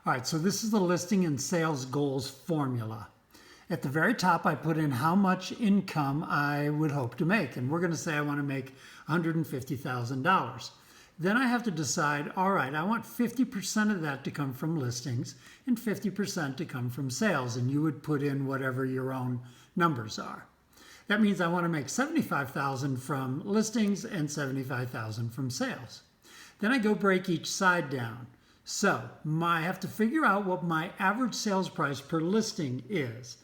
All right, so this is the listing and sales goals formula. At the very top, I put in how much income I would hope to make. And we're going to say I want to make $150,000. Then I have to decide, all right, I want 50% of that to come from listings and 50% to come from sales. And you would put in whatever your own numbers are. That means I want to make $75,000 from listings and $75,000 from sales. Then I go break each side down. So I have to figure out what my average sales price per listing is.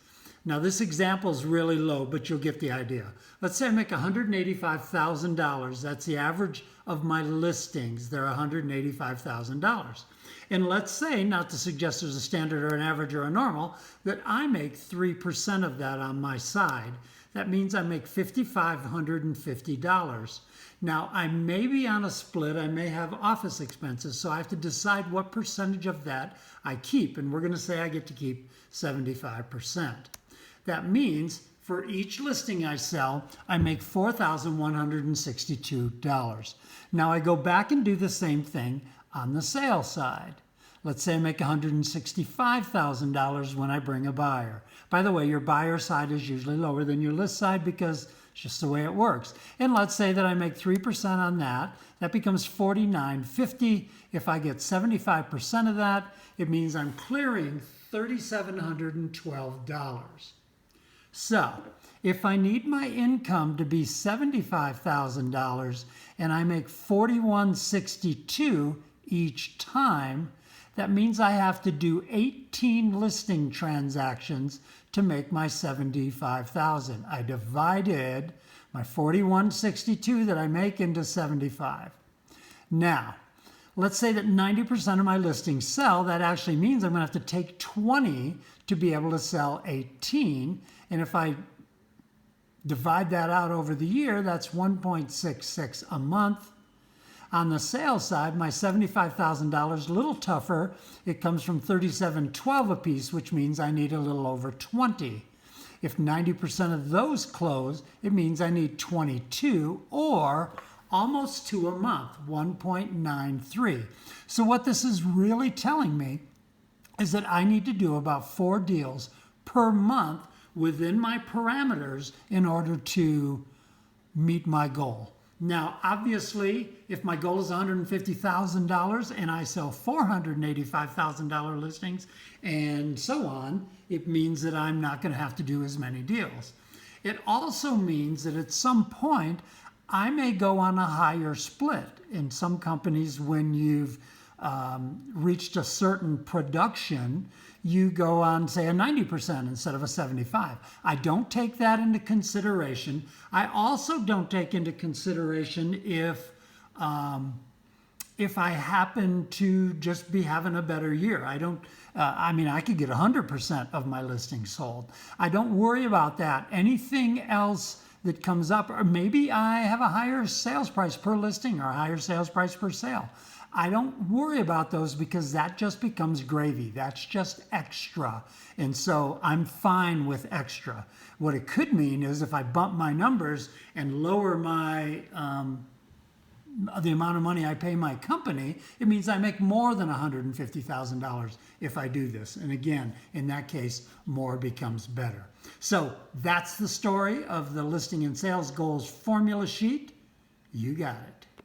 Now this example is really low, but you'll get the idea. Let's say I make $185,000. That's the average of my listings. They're $185,000. And let's say, not to suggest there's a standard or an average or a normal, that I make 3% of that on my side. That means I make $5,550. Now, I may be on a split. I may have office expenses, so I have to decide what percentage of that I keep. And we're going to say I get to keep 75%. That means for each listing I sell, I make $4,162. Now, I go back and do the same thing on the sales side. Let's say I make $165,000 when I bring a buyer. By the way, your buyer side is usually lower than your list side because it's just the way it works. And let's say that I make 3% on that. That becomes $49.50. If I get 75% of that, it means I'm clearing $3,712. So if I need my income to be $75,000 and I make $41.62 each time, that means I have to do 18 listing transactions to make my $75,000. I divided my $41.62 that I make into 75. Now, let's say that 90% of my listings sell. That actually means I'm going to have to take 20 to be able to sell 18. And if I divide that out over the year, that's 1.66 a month. On the sales side, my $75,000, a little tougher. It comes from $37.12 a piece, which means I need a little over 20. If 90% of those close, it means I need 22 or almost 2 a month, 1.93. So what this is really telling me is that I need to do about 4 deals per month within my parameters in order to meet my goal. Now, obviously, if my goal is $150,000 and I sell $485,000 listings and so on, it means that I'm not going to have to do as many deals. It also means that at some point, I may go on a higher split. In some companies, when you've reached a certain production, you go on, say, a 90% instead of a 75. I don't take that into consideration. I also don't take into consideration if I happen to just be having a better year. I don't, I could get 100% of my listings sold. I don't worry about that. Anything else that comes up, or maybe I have a higher sales price per listing or a higher sales price per sale. I don't worry about those because that just becomes gravy. That's just extra. And so I'm fine with extra. What it could mean is if I bump my numbers and lower my the amount of money I pay my company, it means I make more than $150,000 if I do this. And again, in that case, more becomes better. So that's the story of the listing and sales goals formula sheet. You got it.